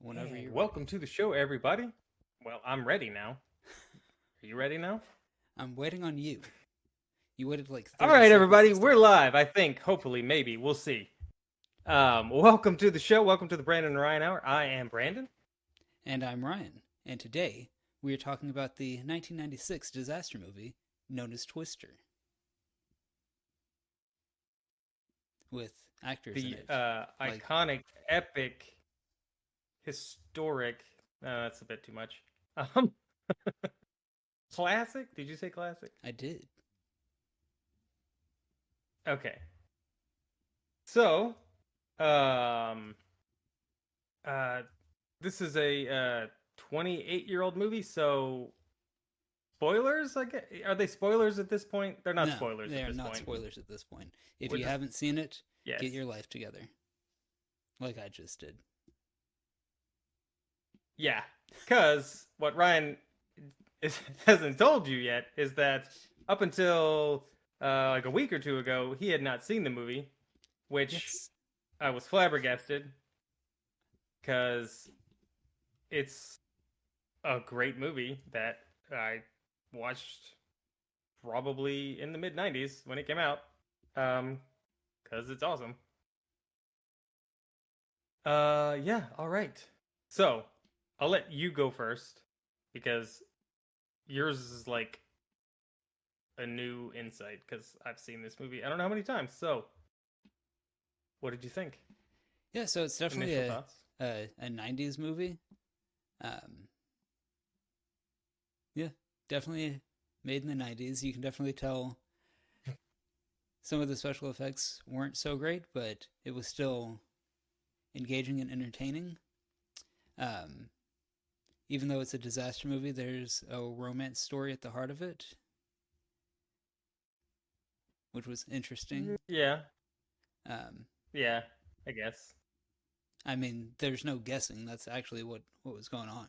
Whenever And you're welcome ready. to the show, everybody. Well, I'm ready now. Are you ready now? I'm waiting on you. You waited like All 30 right, seconds everybody. this We're time. live. I think. Hopefully, maybe. We'll see. Welcome to the show. Welcome to the Brandon and Ryan Hour. I am Brandon. And I'm Ryan. And today we are talking about the 1996 disaster movie known as Twister, with actors in The it like, iconic, epic, historic. That's a bit too much. Um, classic. Did you say classic? I did. Okay. So, um, uh, this is a 28-year-old movie. So spoilers? Are they spoilers at this point? They're not No, spoilers they at are this not point. spoilers at this point. If We're you just haven't seen it, yes, get your life together, like I just did. yeah. Because what Ryan hasn't told you yet is that up until like a week or two ago, he had not seen the movie, which Yes. I was flabbergasted because it's a great movie that I watched probably in the mid '90s when it came out. Because it's awesome. Yeah, all right. So, I'll let you go first because yours is like a new insight because I've seen this movie I don't know how many times. So, what did you think? Yeah, so it's definitely Initial thoughts? a 90s movie. Um, yeah, definitely made in the 90s. You can definitely tell some of the special effects weren't so great, but it was still engaging and entertaining. Um, Even though it's a disaster movie, there's a romance story at the heart of it, which was interesting. Yeah, Um, yeah, I guess. I mean, there's no guessing. That's actually what was going on.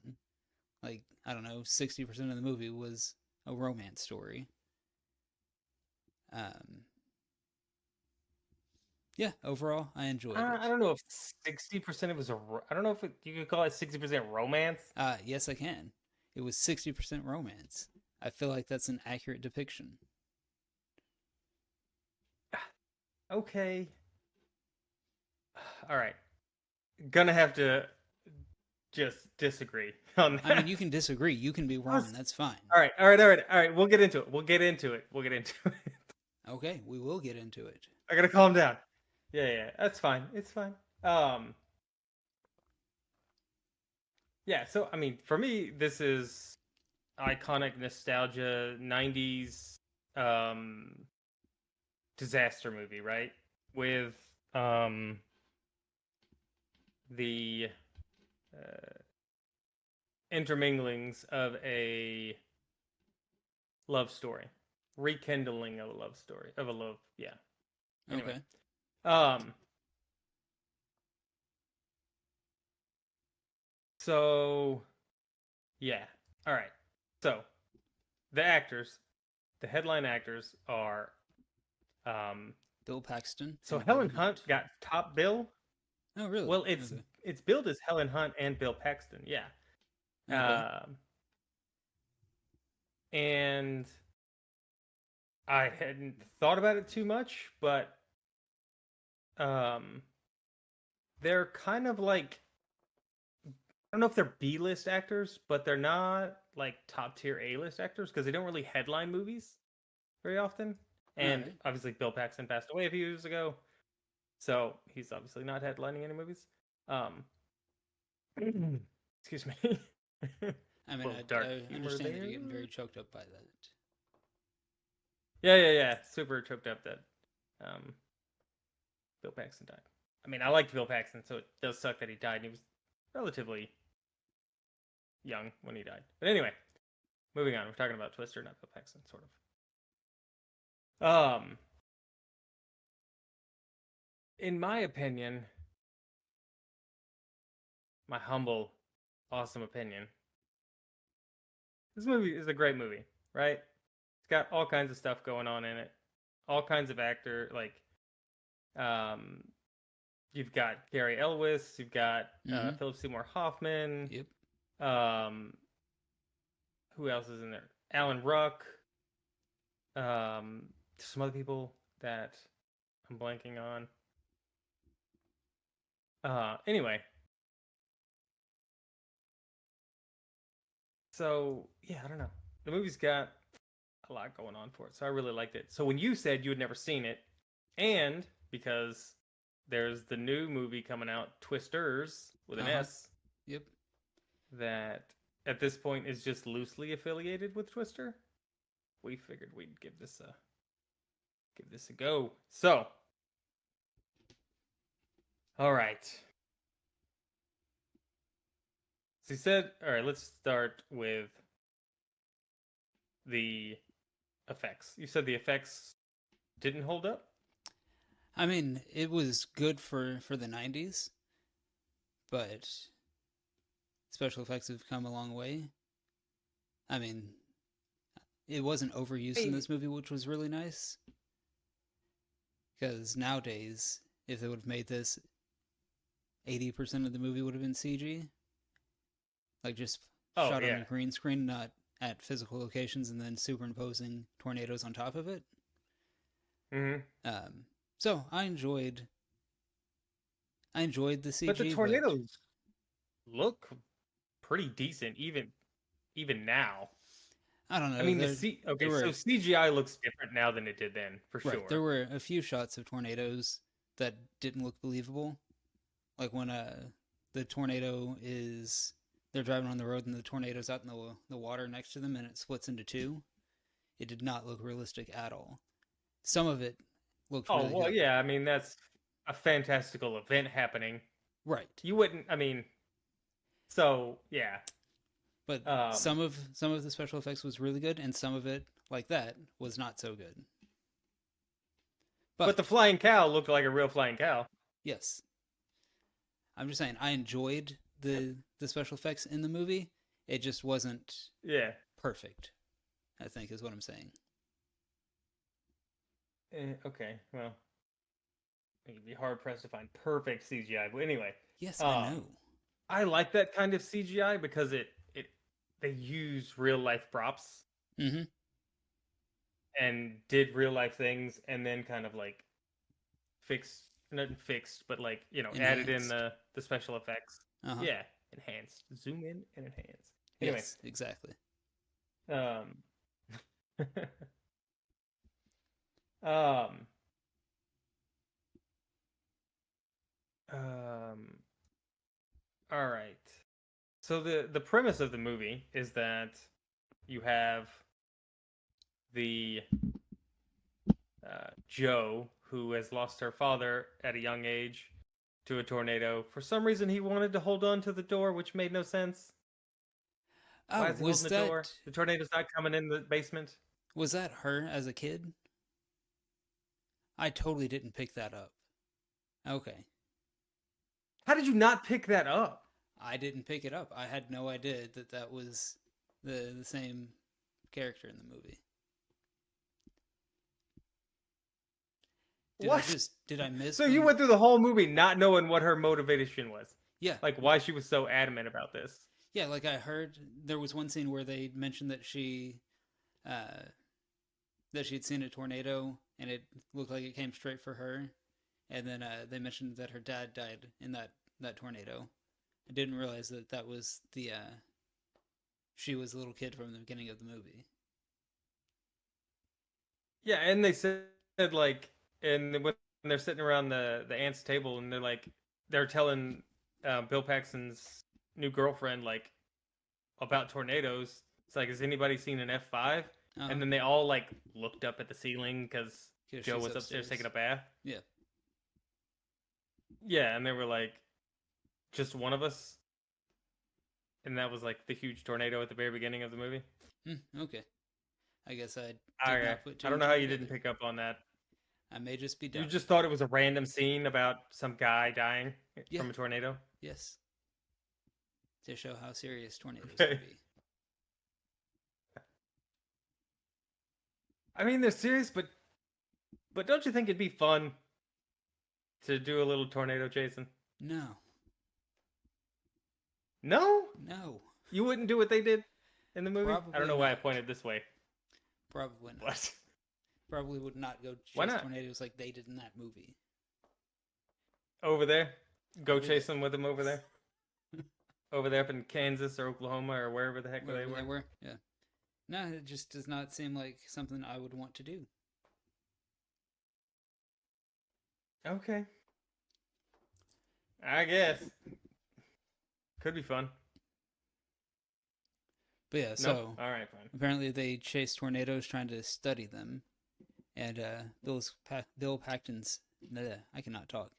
Like, I don't know, 60% of the movie was a romance story. Um, yeah, overall, I enjoyed I it. don't know if 60% of it was I don't know if you could call it 60% romance. Yes, I can. It was 60% romance. I feel like that's an accurate depiction. Okay. All right. Gonna have to just disagree on I mean, that. you can disagree. You can be I was wrong. That's fine. All right, all right, all right, all right. We'll get into it. We'll get into it. We'll get into it. Okay, we will get into it. I gotta calm down. Yeah, yeah, that's fine. It's fine. Um, yeah. So, I mean, for me, this is iconic nostalgia '90s um disaster movie, right? With um the uh, interminglings of a love story, rekindling of a love story of a love. Yeah. Anyway, Okay. um, so yeah. All right. So the actors, the headline actors are um Bill Paxton so and Helen Helen Hunt Hunt. got top bill. Oh, really? Well, it's Okay. it's billed as Helen Hunt and Bill Paxton. Yeah. Okay. And I hadn't thought about it too much, but um they're kind of like I don't know if they're B-list actors, but they're not like top tier A-list actors because they don't really headline movies very often. All And right. obviously, Bill Paxton passed away a few years ago, so he's obviously not headlining any movies. Um, excuse me, a I mean, little dark I humor understand that there. you're getting very choked up by that. Yeah, yeah, yeah. Super choked up that um, Bill Paxton died. I mean, I liked Bill Paxton, so it does suck that he died. And he was relatively young when he died. But anyway, moving on. We're talking about Twister, not Bill Paxton, sort of. In my opinion, my humble, awesome opinion, this movie is a great movie, right? It's got all kinds of stuff going on in it, all kinds of actor like, um, you've got Gary Elwes, you've got Mhm. Philip Seymour Hoffman. Yep. Um, who else is in there? Alan Ruck. Some other people that I'm blanking on. Anyway, so yeah, I don't know. The movie's got a lot going on for it, so I really liked it. So when you said you had never seen it, and because there's the new movie coming out, Twisters with an Uh-huh. S, Yep. that at this point is just loosely affiliated with Twister, we figured we'd give this a go. So, all right. So you said, all right, let's start with the effects. You said the effects didn't hold up? I mean, it was good for the 90s, but special effects have come a long way. I mean, it wasn't overused in Hey, this movie, which was really nice. Because nowadays, if they would have made this, 80% of the movie would have been CG. Like just oh shot on yeah. a green screen, not at physical locations, and then superimposing tornadoes on top of it. Hmm. Um, so I enjoyed the But the CG, but tornadoes look pretty decent even now. I don't I know. mean, There okay, so were CGI looks different now than it did then, for right. There sure. were a few shots of tornadoes that didn't look believable. Like when the tornado is they're driving on the road and the tornado's out in the water next to them and it splits into two. It did not look realistic at all. Some of it looked Oh, really well, good. yeah, I mean, that's a fantastical event happening. Right. You wouldn't, I mean, so yeah. But Um, some of the special effects was really good and some of it like that was not so good. but the But flying cow looked like a real flying cow. yes, I'm just saying I enjoyed the special effects in the movie. It just wasn't Yeah. perfect, I think is what I'm saying. Okay, well, you'd be hard pressed to find perfect CGI. But anyway, Yes, I um, know. I like that kind of CGI because it they use real life props Mhm. and did real life things, and then kind of like fixed, not fixed, but like added in Enhanced. the special effects. Uh-huh. Yeah, enhanced, zoom in and enhance. Anyway, Yes, exactly. um, um, um, all right. So the premise of the movie is that you have the Joe who has lost her father at a young age to a tornado. For some reason, he wanted to hold on to the door, which made no sense. Oh, Why is he holding the door? The tornado's not coming in the basement. was that her as a kid? I totally didn't pick that up. Okay. How did you not pick that up? I didn't pick it up. I had no idea that that was the same character in the movie. What? Did I miss So you when went through the whole movie not knowing what her motivation was, Yeah. like why she was so adamant about this. Yeah, like I heard there was one scene where they mentioned uh that she'd seen a tornado and it looked like it came straight for her. And then they mentioned that her dad died in that tornado. I didn't realize that that was the she was a little kid from the beginning of the movie. Yeah, and they said like, and when they're sitting around the aunt's table, and they're telling Bill Paxton's new girlfriend like about tornadoes. It's like, has anybody seen an F5? Uh huh. And then they all like looked up at the ceiling because Because Joe she's was upstairs taking upstairs. a bath. Yeah. Yeah, and they were like, just one of us, and that was like the huge tornado at the very beginning of the movie. Okay. I guess I did Okay, not put two I don't and know two how you didn't together. pick up on that. I may just be You dumb. just thought it was a random scene about some guy dying Yeah. from a tornado. Yes. To show how serious tornadoes can Okay. be. I mean, they're serious, but don't you think it'd be fun to do a little tornado chasing? No, No, no, you wouldn't do what they did in the movie. I don't probably know why I not. pointed this way, Probably not. but Probably would not go why chase not? tornadoes like they did in that movie. Over there, go Over chase them with them over there. Over there up in Kansas or Oklahoma or wherever the heck Wherever they were. yeah. No, it just does not seem like something I would want to do. Okay. I guess. Could be fun. But yeah, Nope. so All right, fine. apparently they chase tornadoes trying to study them, and Bill Paxton's I cannot talk.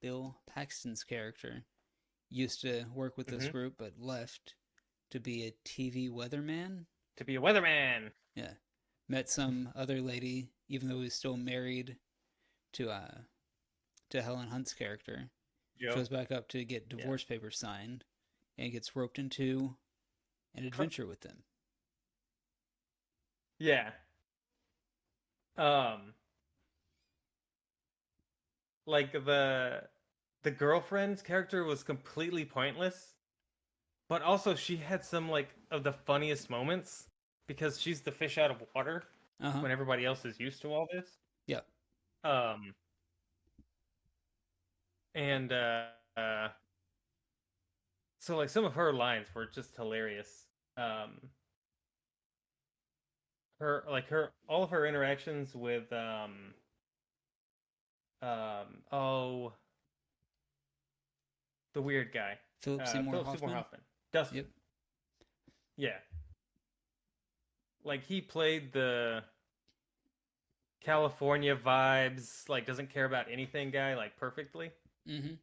Bill Paxton's character used to work with this group, but left to be a TV weatherman. To be a weatherman. Yeah, met some other lady, even though he was still married to Helen Hunt's character. Joe. Shows back up to get divorce papers signed, and gets roped into an adventure with them. Yeah. Like the girlfriend's character was completely pointless, but also she had some like of the funniest moments because she's the fish out of water when everybody else is used to all this. Yeah. And so like some of her lines were just hilarious. All of her interactions with the weird guy. Philip Seymour Hoffman. Dustin. Yep. Yeah. Like he played the California vibes, like doesn't care about anything guy, like perfectly. Mm-hmm.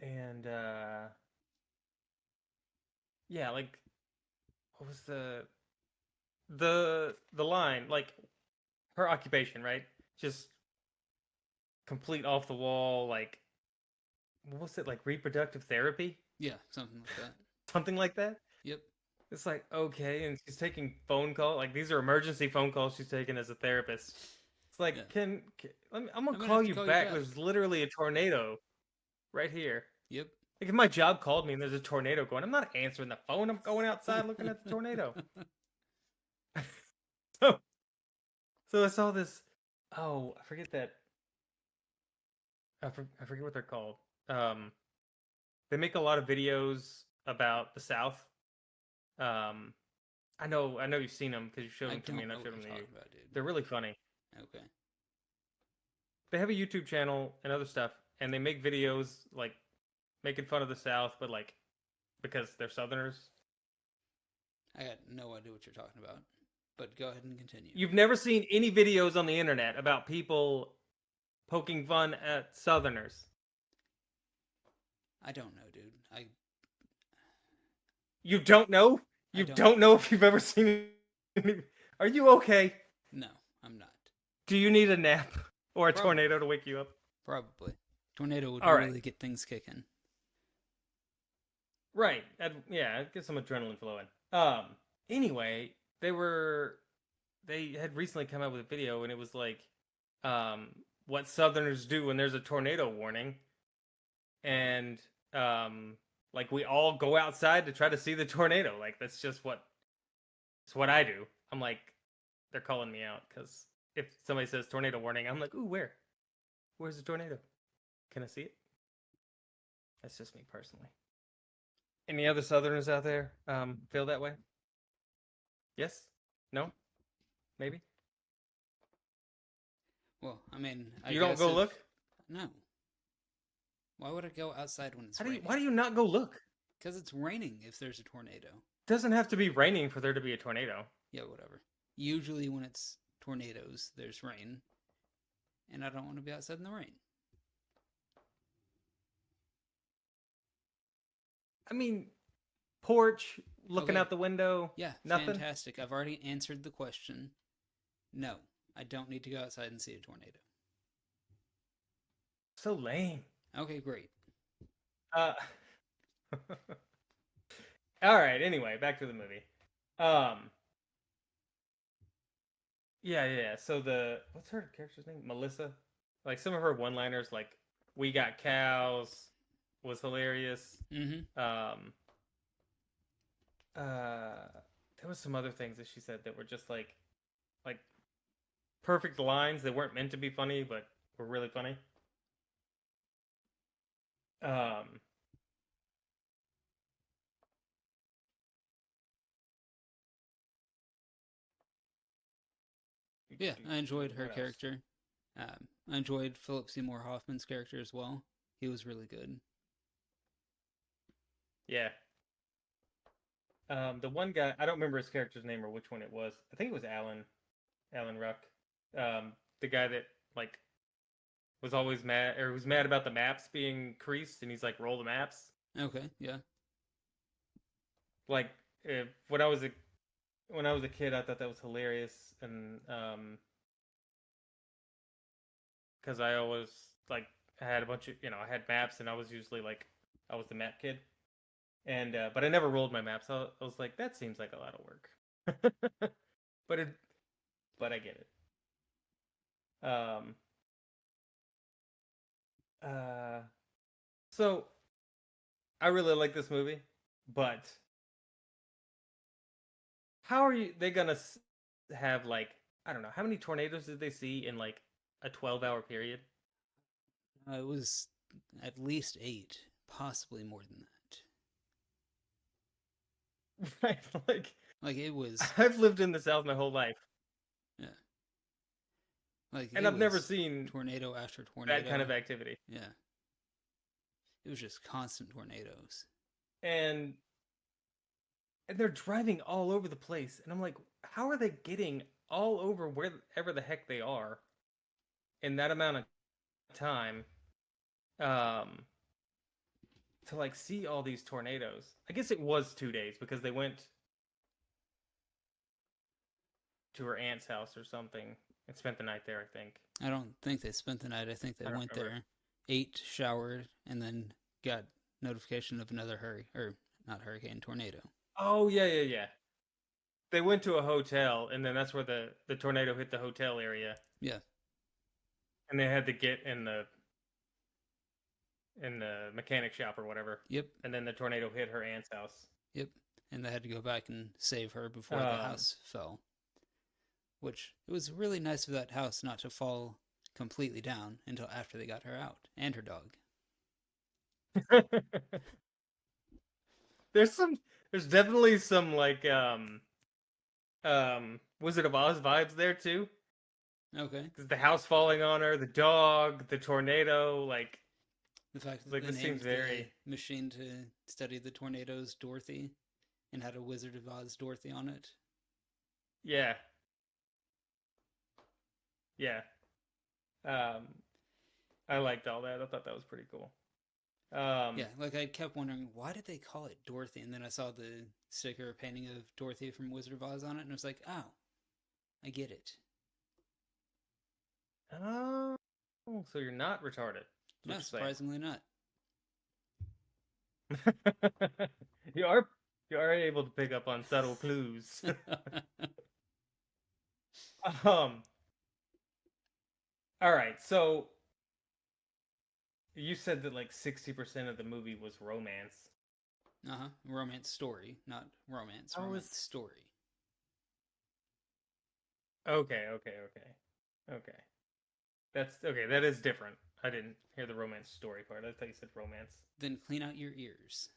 And yeah, like what was the line? Like her occupation, right? Just complete off the wall, like what was it, like reproductive therapy? Yeah, something like that. Something like that? Yep. It's like, okay, and she's taking phone calls. Like these are emergency phone calls she's taking as a therapist. It's like, I'm gonna call you back. There's literally a tornado right here. Yep. Like if my job called me and there's a tornado going, I'm not answering the phone. I'm going outside looking at the tornado. So I saw this. Oh, I forget that. I forget what they're called. They make a lot of videos about the South. I know you've seen them because you showed them to me and I showed them to you. They're really funny. Okay. They have a YouTube channel and other stuff, and they make videos like making fun of the South, but like because they're Southerners. I got no idea what you're talking about, but go ahead and continue. You've never seen any videos on the internet about people poking fun at Southerners? I don't know, dude. You don't know? You don't know if you've ever seen any... Are you okay? No, I'm not. Do you need a nap or a tornado to wake you up? Probably. Tornado would really get things kicking. Right. Yeah, get some adrenaline flowing. Anyway, they had recently come out with a video and it was like what Southerners do when there's a tornado warning. And like we all go outside to try to see the tornado. Like that's just what I do. I'm like, they're calling me out because if somebody says tornado warning, I'm like, ooh, where's the tornado? Can I see it? That's just me personally. Any other Southerners out there feel that way? Yes? No? Maybe? Well, I mean, you don't go look? No. Why would I go outside when it's raining? Why do you not go look? Because it's raining if there's a tornado. Doesn't have to be raining for there to be a tornado. Yeah, whatever. Usually when it's tornadoes, there's rain. And I don't want to be outside in the rain. I mean, porch, looking out the window. Yeah, nothing. Fantastic. I've already answered the question. No, I don't need to go outside and see a tornado. So lame. Okay, great. All right, anyway, back to the movie. Yeah. So what's her character's name? Melissa. Like some of her one-liners, like "We got cows," was hilarious. Mm-hmm. Um, there was some other things that she said that were just like perfect lines that weren't meant to be funny, but were really funny. Um, Yeah, I enjoyed her what else? character. I enjoyed Philip Seymour Hoffman's character as well. He was really good. Yeah. The one guy, I don't remember his character's name or which one it was. I think it was Alan Ruck. The guy that like was always mad or was mad about the maps being creased, and he's like, roll the maps. Okay, yeah. Like when I was a kid, I thought that was hilarious, and because I always like I had a bunch of I had maps, and I was usually like I was the map kid, and but I never rolled my maps. I was like, that seems like a lot of work, but it but I get it. Um, uh, so I really like this movie, but how are they gonna have like I don't know how many tornadoes did they see in like a 12-hour period? It was at least 8, possibly more than that. Right, like Like it was, I've lived in the South my whole life, yeah. Like and it I've never was seen tornado after that kind of tornado. activity. Yeah, it was just constant tornadoes. And they're driving all over the place, and I'm like, how are they getting all over wherever the heck they are in that amount of time? Um, to like see all these tornadoes. I guess it was 2 days because they went to her aunt's house or something and spent the night there, I think. I don't think they spent the night. I think they I don't went remember. there, ate, showered, and then got notification of another hurricane, or not hurricane, tornado. Oh yeah. They went to a hotel, and then that's where the tornado hit the hotel area, Yeah, and they had to get in the mechanic shop or whatever, yep, and then the tornado hit her aunt's house. yep. And they had to go back and save her before the Um, house fell. Which it was really nice of that house not to fall completely down until after they got her out and her dog. there's some, there's definitely some like Wizard of Oz vibes there too, Okay. because the house falling on her, the dog, the tornado, The fact that like they this seems named the very machine to study the tornadoes Dorothy and had a Wizard of Oz Dorothy on it. yeah yeah. Um, I liked all that. I thought that was pretty cool. Um, Yeah, like I kept wondering why did they call it Dorothy, and then I saw the sticker painting of Dorothy from Wizard of Oz on it, and I was like, oh, I get it. oh, so you're not retarded. That's No, what surprisingly not. you're saying. You are able to pick up on subtle clues. um. All right. So you said that like 60% of the movie was romance. Uh-huh. Romance story, not romance, I romance was story. okay. That's okay. That is different. I didn't hear the romance story part. I thought you said romance. Then clean out your ears.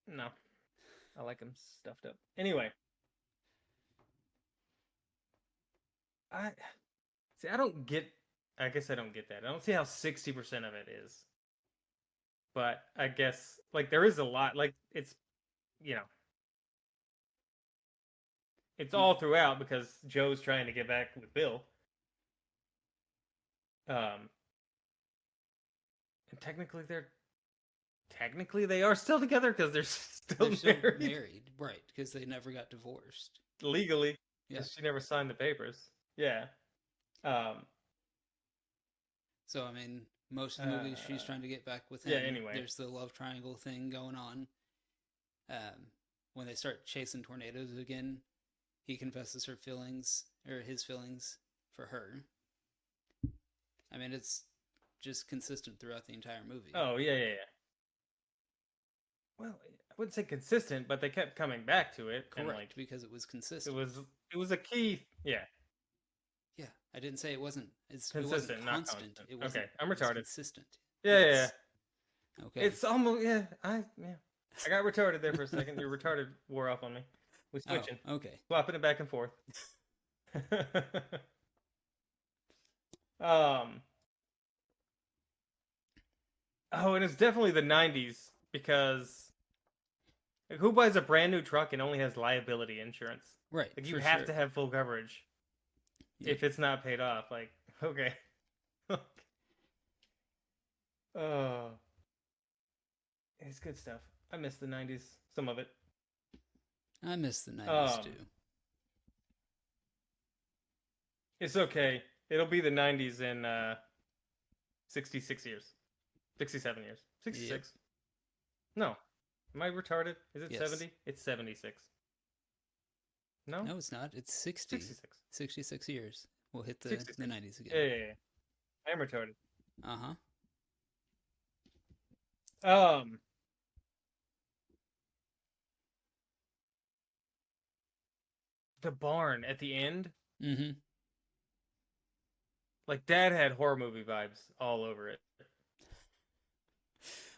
No, I like them stuffed up. Anyway, I see. I don't get. I guess I don't get that. I don't see how 60% of it is. But I guess like there is a lot. Like you know it's Yeah. all throughout because Joe's trying to get back with Bill. Um, and technically they are still together because they're still They're still married married, right? Because they never got divorced. legally Yeah. because she never signed the papers. Yeah. Um. So I mean, most of the movies she's Uh. trying to get back with Yeah. him. Anyway. There's the love triangle thing going on. Um, when they start chasing tornadoes again, he confesses her feelings or his feelings for her. I mean, it's just consistent throughout the entire movie. Oh yeah. Well, I wouldn't say consistent, but they kept coming back to it. Correct, and, like, because it was consistent. It was a key. Yeah. Yeah, I didn't say it wasn't. Consistent, it wasn't not constant. constant. It wasn't. Okay, I'm it was retarded. consistent. Yeah, Yes. Okay. It's almost I got retarded there for a second. Your retarded wore off on me. We switching. Oh, okay. Swapping it back and forth. Oh, and it's definitely the 90s because like, who buys a brand new truck and only has liability insurance? Right. Like you have to have full coverage if it's not paid off. Like, okay. Oh. It's good stuff. I miss the 90s. Some of it. I miss the 90s too. It's okay. It'll be the 90s in 66 years. 67 years. 66. Yep. No. Am I retarded? Is it 70? It's 76. No? No, it's not. It's 60. 66. 66 years. We'll hit the 90s again. Yeah. I am retarded. Uh-huh. The barn at the end. Mm-hmm. Like Dad had horror movie vibes all over it.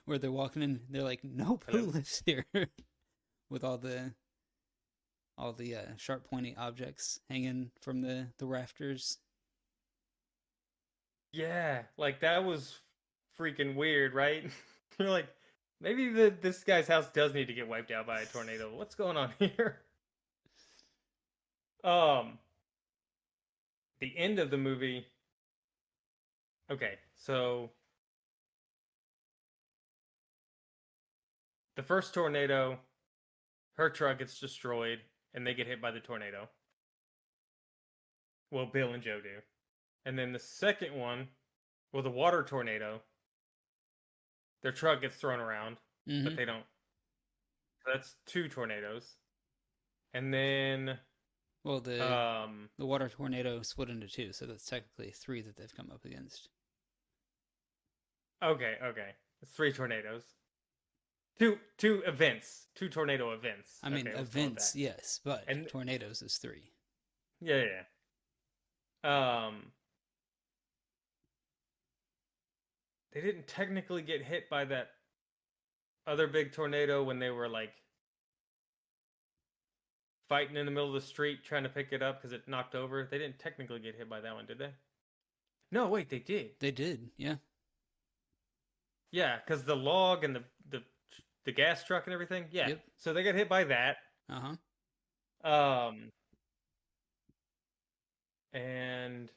Where they're walking in, they're like, "Nope, who lives here?" With all the sharp, pointy objects hanging from the rafters. Yeah, like that was freaking weird, right? You're like, maybe this guy's house does need to get wiped out by a tornado. What's going on here? The end of the movie. Okay, so the first tornado, her truck gets destroyed, and they get hit by the tornado. Well, Bill and Joe do. And then the second one, well, the water tornado, their truck gets thrown around, but they don't. So that's 2 tornadoes. And then... Well, the water tornado split into 2, so that's technically 3 that they've come up against. Okay. It's 3 tornadoes. 2 events. 2 tornado events. I mean, events, yes, but tornadoes is 3. Yeah. They didn't technically get hit by that other big tornado when they were like fighting in the middle of the street trying to pick it up because it knocked over. They didn't technically get hit by that one, did they? No, wait, they did. They did, yeah. Yeah, because the log and the gas truck and everything. Yeah. Yep. So they got hit by that. Uh-huh. And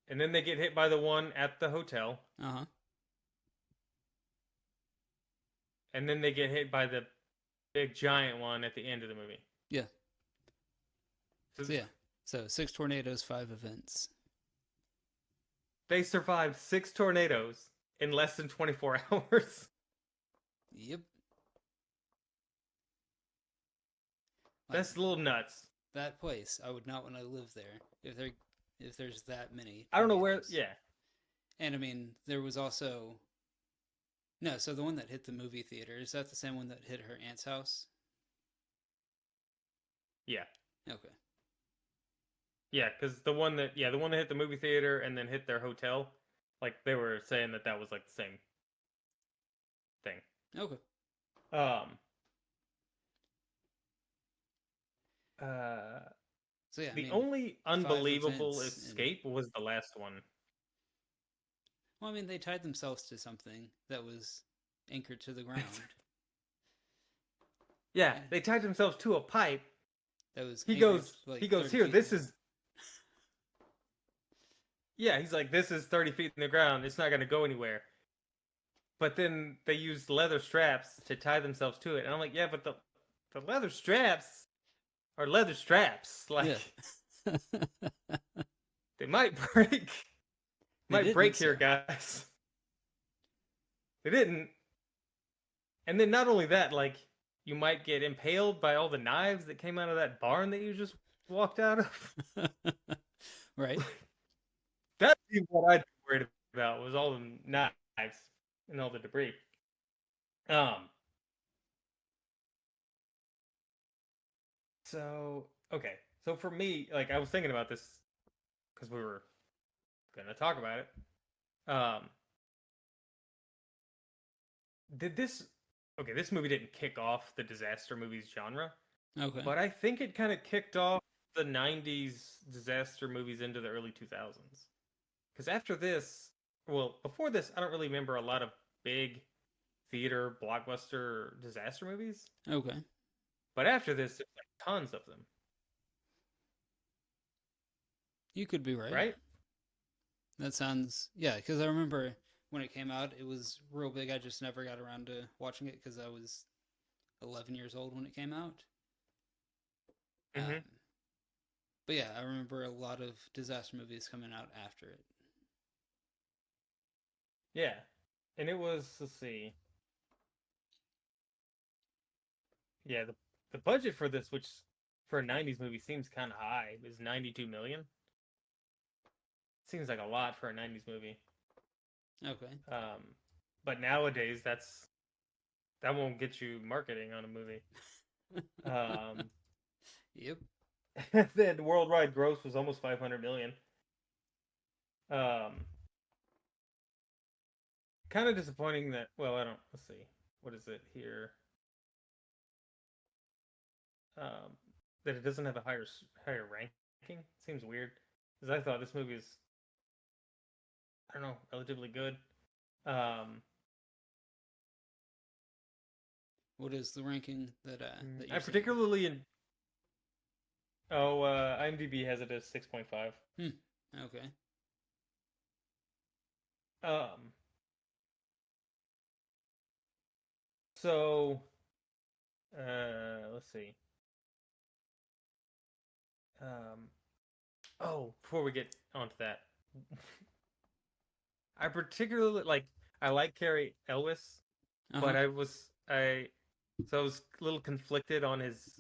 then they get hit by the one at the hotel. Uh-huh. And then they get hit by the big giant one at the end of the movie. Yeah. So 6 tornadoes, 5 events. They survived 6 tornadoes in less than 24 hours. Yep. That's a little nuts. That place, I would not want to live there if there's that many. I don't know where. Yeah. And I mean, there was also no. So the one that hit the movie theater, is that the same one that hit her aunt's house? Yeah. Okay. Yeah, because the one that hit the movie theater and then hit their hotel, like they were saying that was like the same thing. Okay. So yeah, the only unbelievable escape was the last one. Well, I mean, they tied themselves to something that was anchored to the ground. Yeah, they tied themselves to a pipe. That was. He goes here. This is. Yeah, he's like, this is 30 feet in the ground. It's not going to go anywhere. But then they used leather straps to tie themselves to it, and I'm like, yeah, but the leather straps are leather straps. Like, yeah. They might break. Might break here, guys. They didn't. And then not only that, like, you might get impaled by all the knives that came out of that barn that you just walked out of. Right. That'd be what I'd be worried about was all the knives and all the debris. Um. So okay. So for me, like I was thinking about this because we were gonna talk about it. Um. Did this? Okay, this movie didn't kick off the disaster movies genre, Okay. but I think it kind of kicked off the '90s disaster movies into the early 2000s. Because after this, well, before this, I don't really remember a lot of big theater blockbuster disaster movies. Okay. But after this, there's like tons of them, You could be right. right? That sounds, yeah, because I remember when it came out, it was real big. I just never got around to watching it because I was 11 years old when it came out. Mm-hmm. Um, but yeah, I remember a lot of disaster movies coming out after it. Yeah, and it was, let's see, yeah, the budget for this, which for a '90s movie seems kind of high, is 92 million. Seems like a lot for a '90s movie. Okay. But nowadays, that won't get you marketing on a movie. Yep. The worldwide gross was almost 500 million. Um, Kind of disappointing that. Well, I don't. Let's see. What is it here? Um, that it doesn't have a higher ranking seems weird because I thought this movie is, I don't know, relatively good. Um, What is the ranking that I you're seeing? particularly in. Oh, IMDb has it as 6.5. Okay. Um, so let's see. Um, oh, before we get onto that, I particularly like. I like Carrie Elwes, Uh but huh. I was a little conflicted on his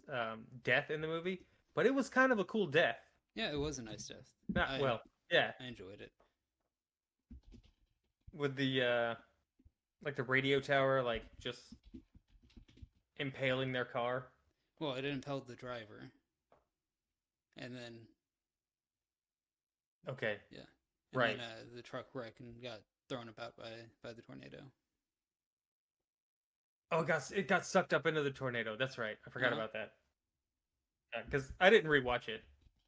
death in the movie. But it was kind of a cool death. Yeah, it was a nice death. Not I well, yeah, I enjoyed it. with the like the radio tower, like just impaling their car. Well, it impelled the driver, and then Okay, yeah, and then right. the truck wrecked and got thrown about by the tornado. Oh, it got sucked up into the tornado. That's right. I Uh forgot huh. about that. Because I didn't rewatch it.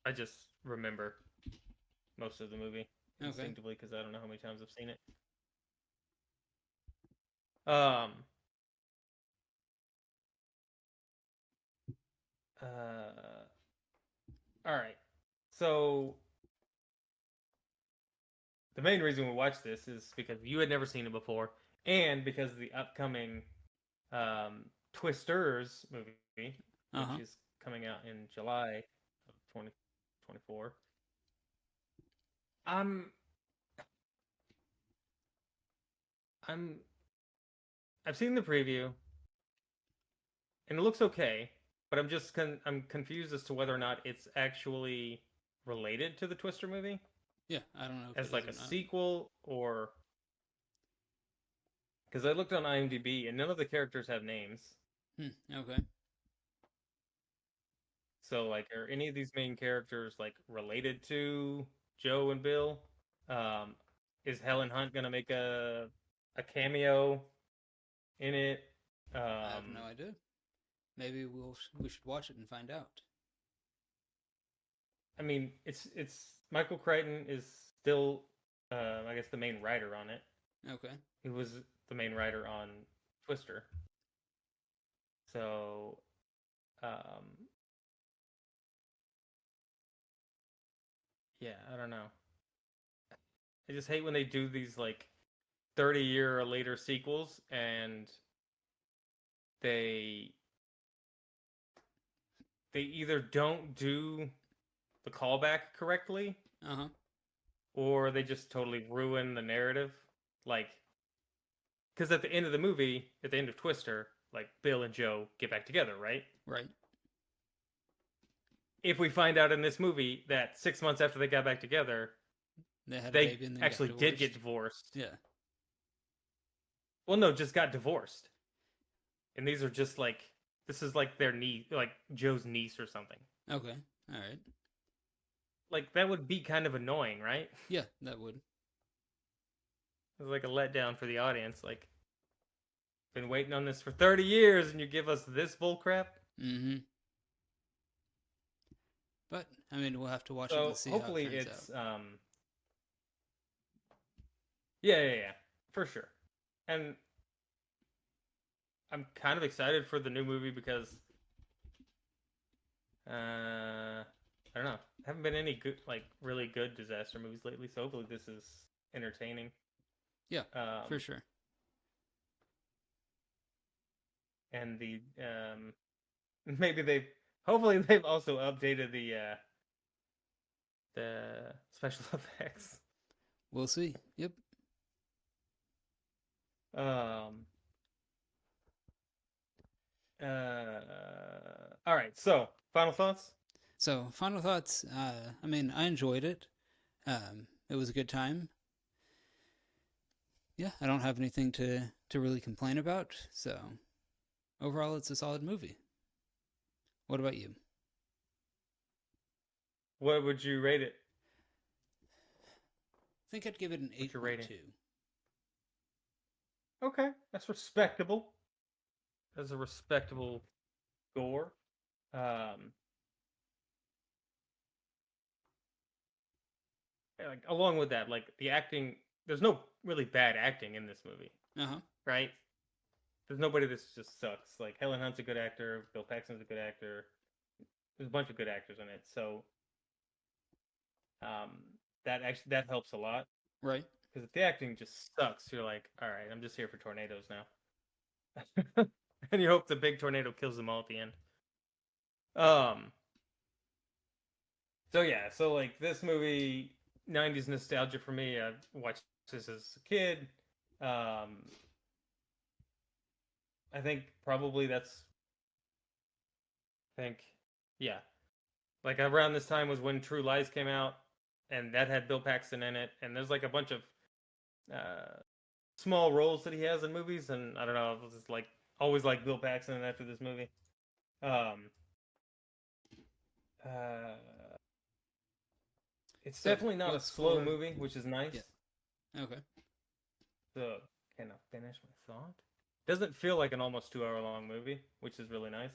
I just remember most of the movie Okay. instinctively because I don't know how many times I've seen it. Um. Uh. All right. So the main reason we watched this is because you had never seen it before, and because of the upcoming Twisters movie, Uh which huh. is coming out in July of 2024. I'm I'm I've seen the preview and it looks okay, but I'm confused as to whether or not it's actually related to the Twister movie Yeah, I don't know if it as is like or a not. sequel or because I looked on IMDb and none of the characters have names. Okay. So like are any of these main characters like related to Joe and Bill? Um is Helen Hunt going to make a cameo in it? I have no Um idea. Maybe we should watch it and find out. I mean, it's Michael Crichton is still, I guess, the main writer on it. Okay. He was the main writer on Twister. So, um, yeah, I don't know. I just hate when they do these like 30-year or later sequels and they they either don't do the callback correctly Uh huh. or they just totally ruin the narrative. Like, because at the end of the movie, at the end of Twister, like Bill and Joe get back together, right? Right. If we find out in this movie that 6 months after they got back together, They had a they baby and then actually got did get divorced. divorced. Yeah. Well, no, just got divorced. And these are just like, this is like their niece, like Joe's niece or something. Okay. All right. Like, that would be kind of annoying, right? Yeah, that would. It's like a letdown for the audience. Like, been waiting on this for 30 years and you give us this bullcrap? Mm-hmm. But I mean, we'll have to watch it So to see hopefully how it turns it's, out. yeah, for sure. And I'm kind of excited for the new movie because I don't know. Haven't been any good, like really good disaster movies lately, so hopefully this is entertaining. Yeah, for sure. And the maybe hopefully they've also updated the special effects. We'll see. Yep. Um all right, so final thoughts? So, final thoughts. I mean, I enjoyed it. It was a good time. Yeah, I don't have anything to really complain about. So, overall, it's a solid movie. What about you? What would you rate it? I think I'd give it an What's your rating? 8.2. Okay, that's respectable. That's a respectable score. Like along with that, like the acting, there's no really bad acting in this movie, Uh-huh. right? There's nobody that just sucks. Like Helen Hunt's a good actor, Bill Paxton's a good actor. There's a bunch of good actors in it, so um, that helps a lot. Right. Because if the acting just sucks, you're like, all right, I'm just here for tornadoes now, and you hope the big tornado kills them all at the end. So yeah, so like this movie, 90s nostalgia for me. I watched this as a kid. I think probably I think, yeah. Like around this time was when True Lies came out, and that had Bill Paxton in it. And there's like a bunch of small roles that he has in movies, and I don't know, I was just like always like Bill Paxton after this movie. Uh, it's So, definitely not a what's slow for... movie, which is nice. Yeah. Okay. So, can I finish my thought? Doesn't feel like an almost 2 hour long movie, which is really nice.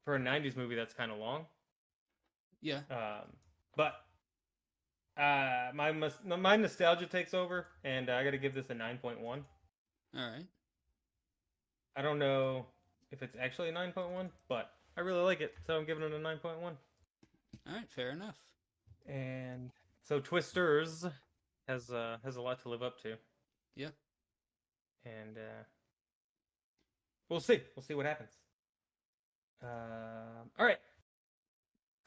For a 90s movie, that's kind of long. Yeah. But my nostalgia takes over, and I got to give this a 9.1. All right. I don't know if it's actually a 9.1, but I really like it, so I'm giving it a 9.1. All right. Fair enough. And so Twisters has a lot to live up to. Yeah. And we'll see. We'll see what happens. All right.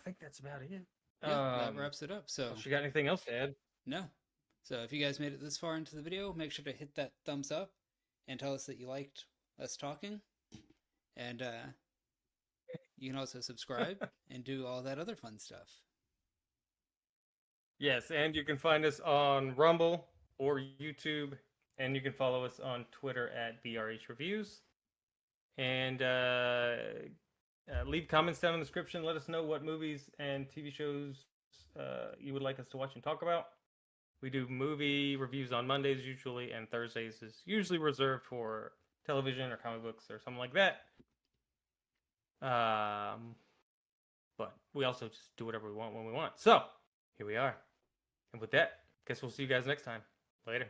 I think that's about it. Yeah, that wraps it up. So, you got anything else to add? no. So, if you guys made it this far into the video, make sure to hit that thumbs up and tell us that you liked us talking. And you can also subscribe and do all that other fun stuff. Yes, and you can find us on Rumble or YouTube, and you can follow us on Twitter at BRH Reviews. And leave comments down in the description. Let us know what movies and TV shows you would like us to watch and talk about. We do movie reviews on Mondays usually, and Thursdays is usually reserved for television or comic books or something like that. But we also just do whatever we want when we want. So, here we are. And with that, guess we'll see you guys next time. Later.